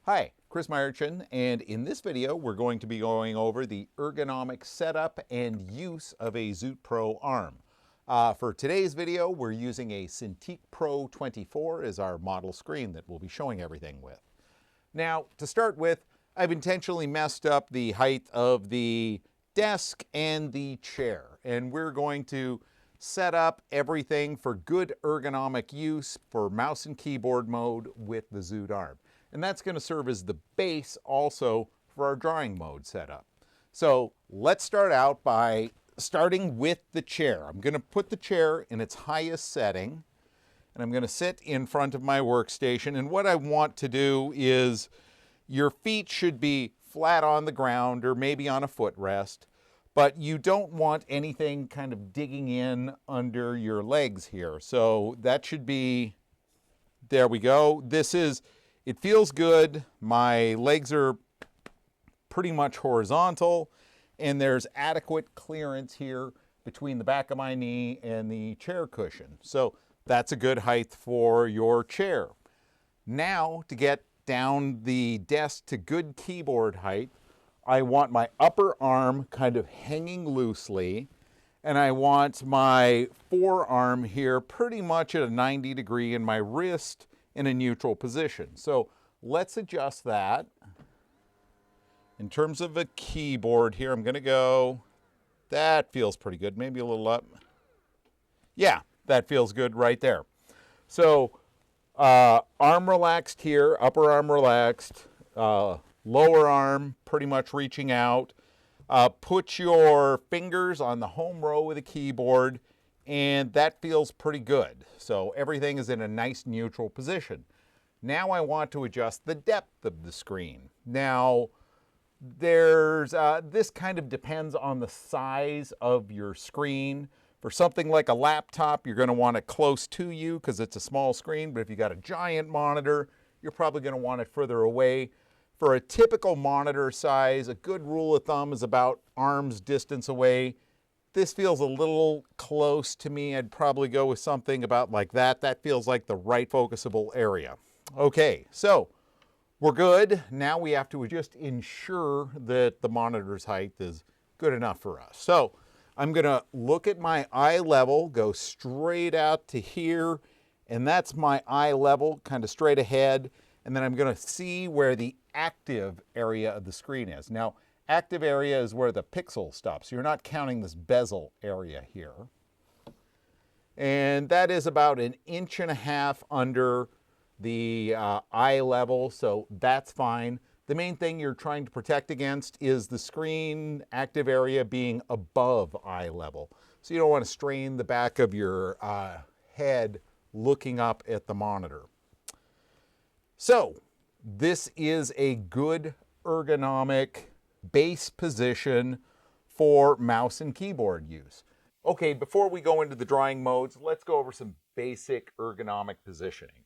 Hi, Chris Meyerchin, and in this video we're going to be going over the ergonomic setup and use of a Zoot Pro arm. For today's video we're using a Cintiq Pro 24 as our model screen that we'll be showing everything with. Now, to start with, I've intentionally messed up the height of the desk and the chair, and we're going to set up everything for good ergonomic use for mouse and keyboard mode with the Zoot arm. And that's going to serve as the base also for our drawing mode setup. So let's start out by starting with the chair. I'm going to put the chair in its highest setting, and I'm going to sit in front of my workstation. And what I want to do is your feet should be flat on the ground or maybe on a footrest, but you don't want anything kind of digging in under your legs here. So that should be, there we go. It feels good. My legs are pretty much horizontal, and there's adequate clearance here between the back of my knee and the chair cushion. So that's a good height for your chair. Now, to get down the desk to good keyboard height, I want my upper arm kind of hanging loosely, and I want my forearm here pretty much at a 90 degree and my wrist in a neutral position. So let's adjust that. In terms of a keyboard here, I'm going to go, that feels pretty good, maybe a little up. Yeah, that feels good right there. So arm relaxed here, upper arm relaxed, lower arm pretty much reaching out. Put your fingers on the home row of the keyboard, and that feels pretty good. So everything is in a nice neutral position. Now I want to adjust the depth of the screen. Now, this kind of depends on the size of your screen. For something like a laptop, you're going to want it close to you because it's a small screen, but if you got a giant monitor, you're probably going to want it further away. For a typical monitor size, a good rule of thumb is about arm's distance away. This feels a little close to me. I'd probably go with something about like that. That feels like the right focusable area. Okay, so we're good. Now we have to just ensure that the monitor's height is good enough for us. So I'm going to look at my eye level, go straight out to here, and that's my eye level, kind of straight ahead. And then I'm going to see where the active area of the screen is. Now, active area is where the pixel stops. You're not counting this bezel area here. And that is about 1.5 inches under the eye level, so that's fine. The main thing you're trying to protect against is the screen active area being above eye level. So you don't want to strain the back of your head looking up at the monitor. So this is a good ergonomic base position for mouse and keyboard use. Okay, before we go into the drawing modes, let's go over some basic ergonomic positioning.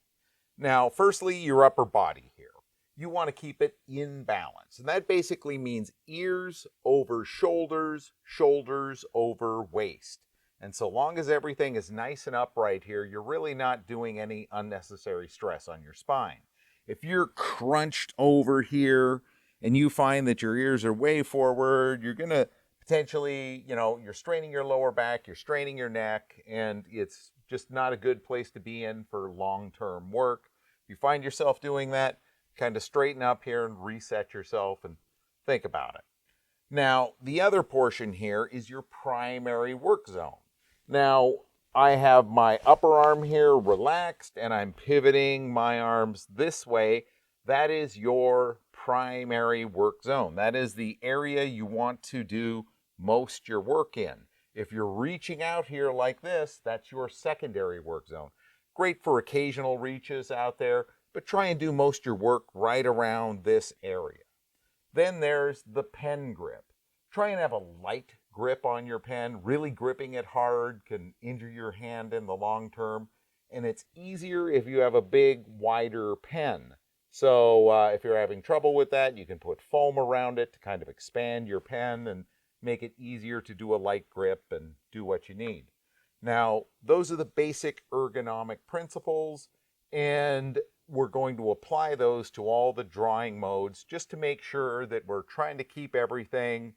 Now, firstly, your upper body here. You want to keep it in balance. And that basically means ears over shoulders, shoulders over waist. And so long as everything is nice and upright here, you're really not doing any unnecessary stress on your spine. If you're crunched over here and you find that your ears are way forward, you're going to potentially, you're straining your lower back, you're straining your neck, and it's just not a good place to be in for long-term work. If you find yourself doing that, kind of straighten up here and reset yourself and think about it. Now, the other portion here is your primary work zone. Now, I have my upper arm here relaxed and I'm pivoting my arms this way. That is your primary work zone. That is the area you want to do most your work in. If you're reaching out here like this, that's your secondary work zone. Great for occasional reaches out there, but try and do most of your work right around this area. Then there's the pen grip. Try and have a light grip on your pen. Really gripping it hard can injure your hand in the long term. And it's easier if you have a big, wider pen. So if you're having trouble with that, you can put foam around it to kind of expand your pen and make it easier to do a light grip and do what you need. Now, those are the basic ergonomic principles. And we're going to apply those to all the drawing modes just to make sure that we're trying to keep everything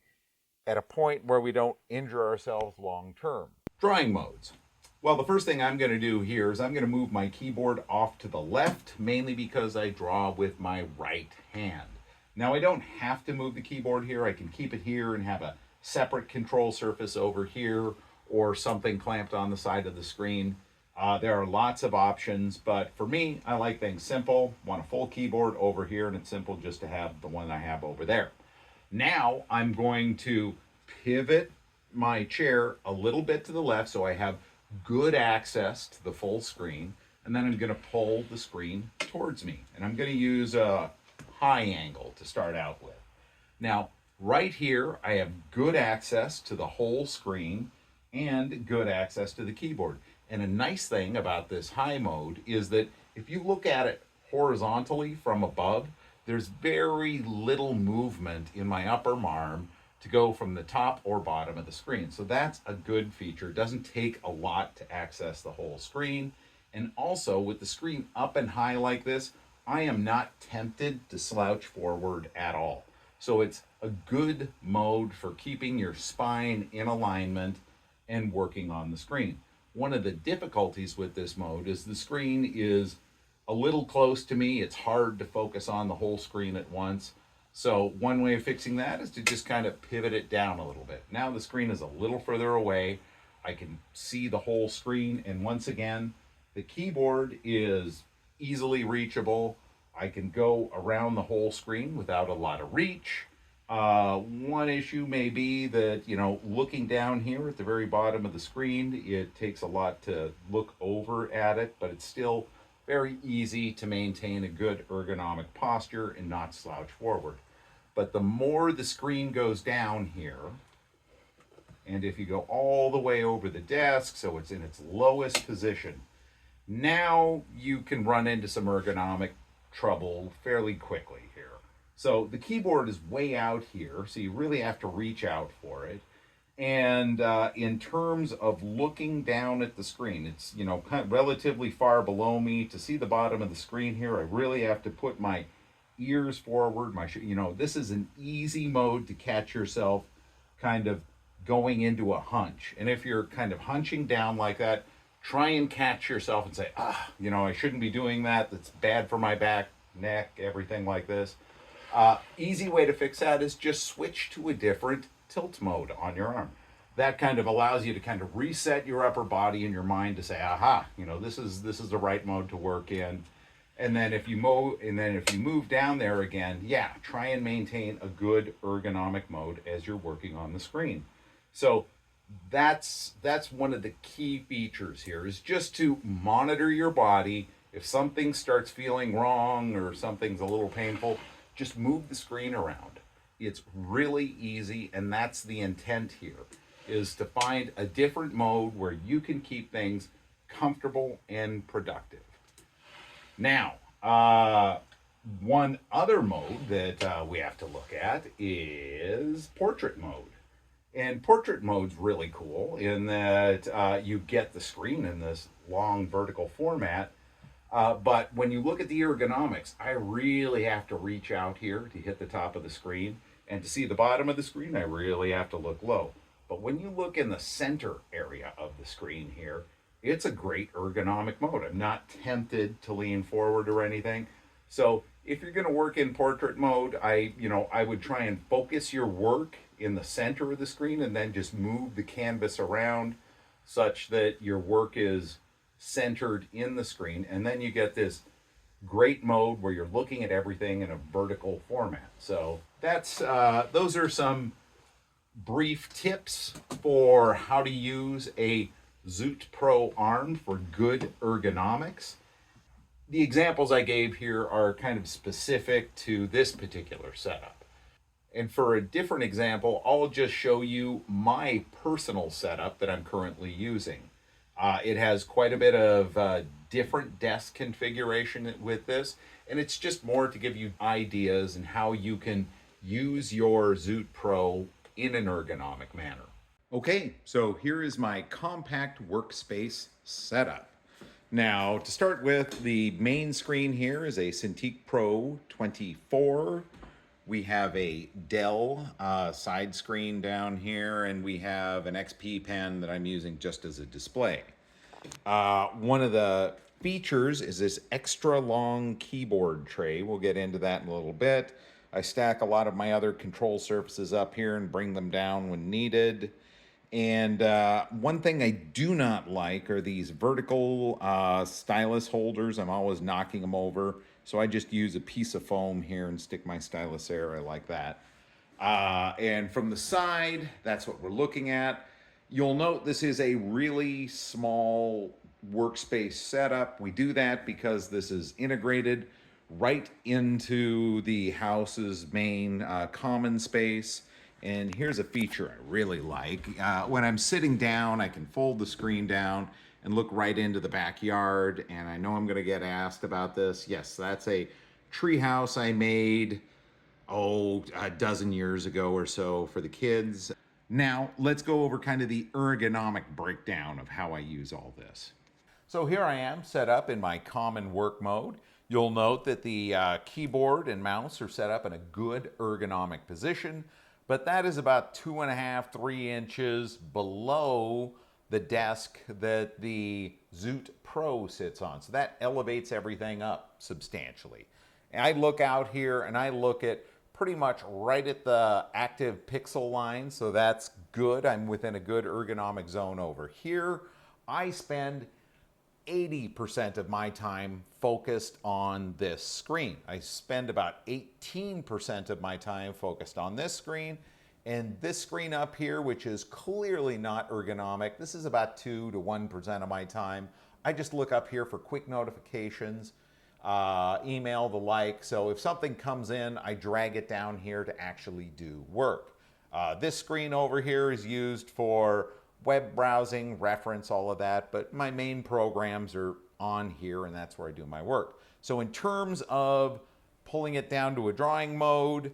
at a point where we don't injure ourselves long term. Drawing modes. Well, the first thing I'm going to do here is I'm going to move my keyboard off to the left, mainly because I draw with my right hand. Now, I don't have to move the keyboard here. I can keep it here and have a separate control surface over here or something clamped on the side of the screen. There are lots of options, but for me, I like things simple. Want a full keyboard over here, and it's simple just to have the one I have over there. Now I'm going to pivot my chair a little bit to the left so I have good access to the full screen, and then I'm going to pull the screen towards me, and I'm going to use a high angle to start out with. Now, right here, I have good access to the whole screen and good access to the keyboard. And a nice thing about this high mode is that if you look at it horizontally from above, there's very little movement in my upper arm to go from the top or bottom of the screen. So that's a good feature. It doesn't take a lot to access the whole screen. And also with the screen up and high like this, I am not tempted to slouch forward at all. So it's a good mode for keeping your spine in alignment and working on the screen. One of the difficulties with this mode is the screen is a little close to me. It's hard to focus on the whole screen at once. So one way of fixing that is to just kind of pivot it down a little bit. Now the screen is a little further away. I can see the whole screen. And once again, the keyboard is easily reachable. I can go around the whole screen without a lot of reach. One issue may be that, looking down here at the very bottom of the screen, it takes a lot to look over at it, but it's still very easy to maintain a good ergonomic posture and not slouch forward. But the more the screen goes down here, and if you go all the way over the desk, so it's in its lowest position, now you can run into some ergonomic trouble fairly quickly here. So the keyboard is way out here, so you really have to reach out for it. And in terms of looking down at the screen, it's kind of relatively far below me. To see the bottom of the screen here, I really have to put my ears forward. This is an easy mode to catch yourself kind of going into a hunch. And if you're kind of hunching down like that, try and catch yourself and say, I shouldn't be doing that. That's bad for my back, neck, everything like this. Easy way to fix that is just switch to a different tilt mode on your arm. That kind of allows you to kind of reset your upper body and your mind to say, this is the right mode to work in. And then if you move down there again, try and maintain a good ergonomic mode as you're working on the screen. So that's one of the key features here, is just to monitor your body. If something starts feeling wrong or something's a little painful, just move the screen around. It's really easy, and that's the intent here, is to find a different mode where you can keep things comfortable and productive. Now, one other mode that we have to look at is portrait mode. And portrait mode's really cool in that you get the screen in this long vertical format. But when you look at the ergonomics, I really have to reach out here to hit the top of the screen. And to see the bottom of the screen, I really have to look low. But when you look in the center area of the screen here, it's a great ergonomic mode. I'm not tempted to lean forward or anything. So if you're going to work in portrait mode, I would try and focus your work in the center of the screen and then just move the canvas around such that your work is centered in the screen, and then you get this great mode where you're looking at everything in a vertical format. So that's those are some brief tips for how to use a Zoot Pro arm for good ergonomics. The examples I gave here are kind of specific to this particular setup. And for a different example, I'll just show you my personal setup that I'm currently using. It has quite a bit of different desk configuration with this, and it's just more to give you ideas and how you can use your Zoot Pro in an ergonomic manner. Okay, so here is my compact workspace setup. Now, to start with, the main screen here is a Cintiq Pro 24. We have a Dell side screen down here, and we have an XP pen that I'm using just as a display. One of the features is this extra long keyboard tray. We'll get into that in a little bit. I stack a lot of my other control surfaces up here and bring them down when needed. And one thing I do not like are these vertical stylus holders. I'm always knocking them over. So I just use a piece of foam here and stick my stylus there. I like that. And from the side, that's what we're looking at. You'll note this is a really small workspace setup. We do that because this is integrated right into the house's main common space. And here's a feature I really like. When I'm sitting down, I can fold the screen down and look right into the backyard. And I know I'm gonna get asked about this. Yes, that's a tree house I made, a dozen years ago or so for the kids. Now, let's go over kind of the ergonomic breakdown of how I use all this. So here I am set up in my common work mode. You'll note that the keyboard and mouse are set up in a good ergonomic position, but that is about 2.5, 3 inches below the desk that the Zoot Pro sits on. So that elevates everything up substantially. And I look out here and I look at pretty much right at the active pixel line, so that's good. I'm within a good ergonomic zone over here. I spend 80% of my time focused on this screen. I spend about 18% of my time focused on this screen, and this screen up here, which is clearly not ergonomic, this is about 2 to 1% of my time. I just look up here for quick notifications, email, the like. So if something comes in, I drag it down here to actually do work. This screen over here is used for web browsing, reference, all of that, but my main programs are on here and that's where I do my work. So in terms of pulling it down to a drawing mode,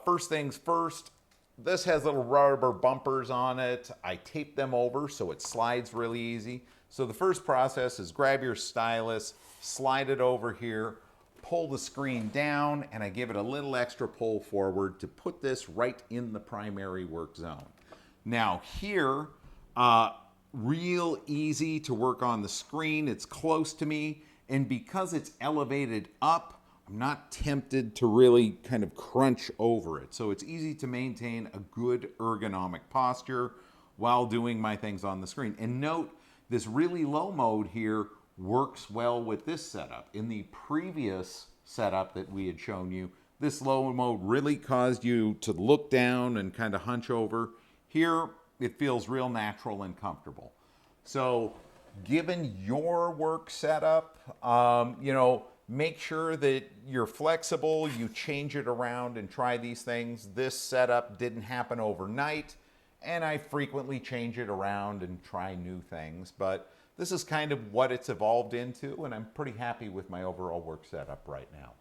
first things first, this has little rubber bumpers on it. I tape them over so it slides really easy. So the first process is grab your stylus, slide it over here, pull the screen down, and I give it a little extra pull forward to put this right in the primary work zone. Now here, real easy to work on the screen. It's close to me, and because it's elevated up, I'm not tempted to really kind of crunch over it. So it's easy to maintain a good ergonomic posture while doing my things on the screen. And note, this really low mode here works well with this setup. In the previous setup that we had shown you, this low mode really caused you to look down and kind of hunch over. Here, it feels real natural and comfortable. So given your work setup, make sure that you're flexible, you change it around and try these things. This setup didn't happen overnight, and I frequently change it around and try new things, but this is kind of what it's evolved into, and I'm pretty happy with my overall work setup right now.